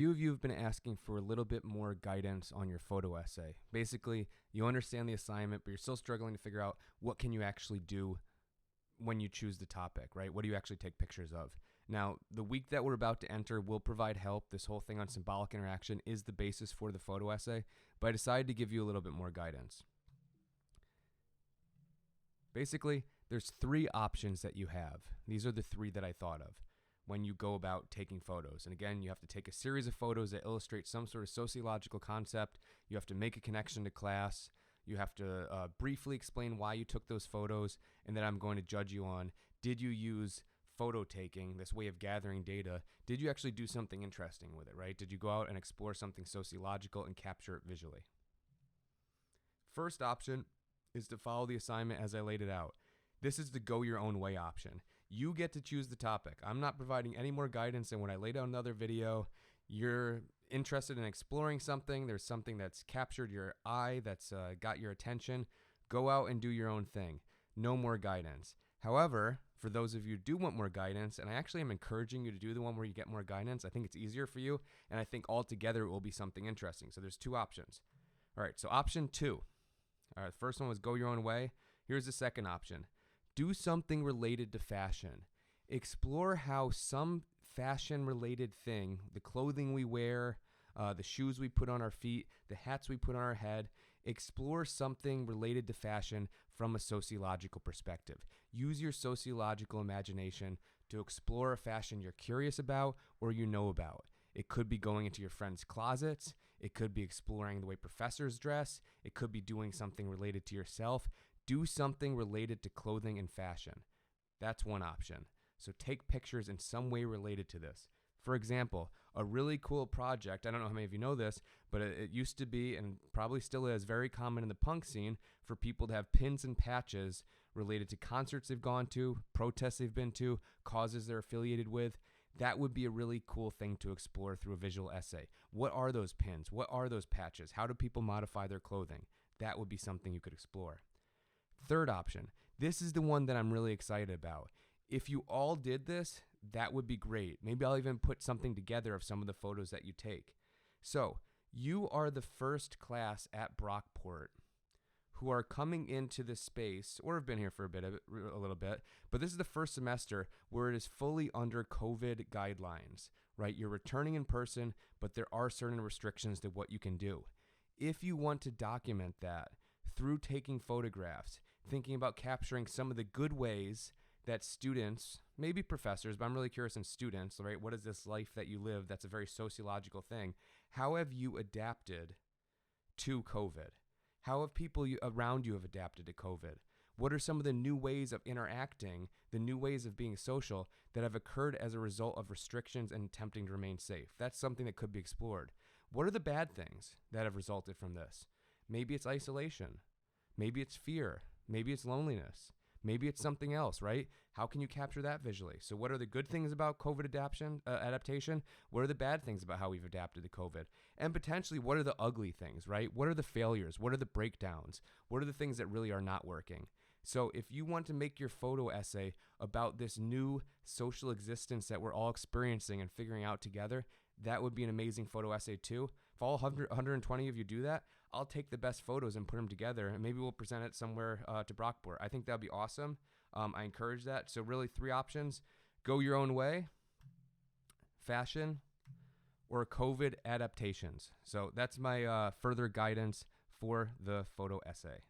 Few of you have been asking for a little bit more guidance on your photo essay. Basically, you understand the assignment, but you're still struggling to figure out what can you actually do when you choose the topic, right? What do you actually take pictures of? Now, the week that we're about to enter will provide help. This whole thing on symbolic interaction is the basis for the photo essay, but I decided to give you a little bit more guidance. Basically, there's 3 options that you have. These are the 3 that I thought of when you go about taking photos. And again, you have to take a series of photos that illustrate some sort of sociological concept. You have to make a connection to class. You have to briefly explain why you took those photos, and then I'm going to judge you on, did you use photo taking, this way of gathering data? Did you actually do something interesting with it, right? Did you go out and explore something sociological and capture it visually? First option is to follow the assignment as I laid it out. This is the go your own way option. You get to choose the topic. I'm not providing any more guidance than when I laid out another video. You're interested in exploring something. There's something that's captured your eye, that's got your attention. Go out and do your own thing. No more guidance. However, for those of you who do want more guidance, and I actually am encouraging you to do the one where you get more guidance, I think it's easier for you, and I think altogether it will be something interesting. So there's 2 options. All right, so option 2. All right, the first one was go your own way. Here's the second option. Do something related to fashion. Explore how some fashion-related thing, the clothing we wear, the shoes we put on our feet, the hats we put on our head, explore something related to fashion from a sociological perspective. Use your sociological imagination to explore a fashion you're curious about or you know about. It could be going into your friends' closets. It could be exploring the way professors dress. It could be doing something related to yourself. Do something related to clothing and fashion. That's one option. So take pictures in some way related to this. For example, a really cool project, I don't know how many of you know this, but it used to be, and probably still is, very common in the punk scene for people to have pins and patches related to concerts they've gone to, protests they've been to, causes they're affiliated with. That would be a really cool thing to explore through a visual essay. What are those pins? What are those patches? How do people modify their clothing? That would be something you could explore. Third option. This is the one that I'm really excited about. If you all did this, that would be great. Maybe I'll even put something together of some of the photos that you take. So you are the first class at Brockport who are coming into this space, or have been here for a little bit, but this is the first semester where it is fully under COVID guidelines, right? You're returning in person, but there are certain restrictions to what you can do. If you want to document that through taking photographs, thinking about capturing some of the good ways that students, maybe professors, but I'm really curious in students, right? What is this life that you live? That's a very sociological thing. How have you adapted to COVID? How have people around you have adapted to COVID? What are some of the new ways of interacting, the new ways of being social that have occurred as a result of restrictions and attempting to remain safe? That's something that could be explored. What are the bad things that have resulted from this? Maybe it's isolation. Maybe it's fear. Maybe it's loneliness. Maybe it's something else, right? How can you capture that visually? So what are the good things about COVID adaptation? What are the bad things about how we've adapted to COVID? And potentially, what are the ugly things, right? What are the failures? What are the breakdowns? What are the things that really are not working? So if you want to make your photo essay about this new social existence that we're all experiencing and figuring out together, that would be an amazing photo essay too. If all 120 of you do that, I'll take the best photos and put them together, and maybe we'll present it somewhere to Brockport. I think that would be awesome. I encourage that. So really 3 options: go your own way, fashion, or COVID adaptations. So that's my further guidance for the photo essay.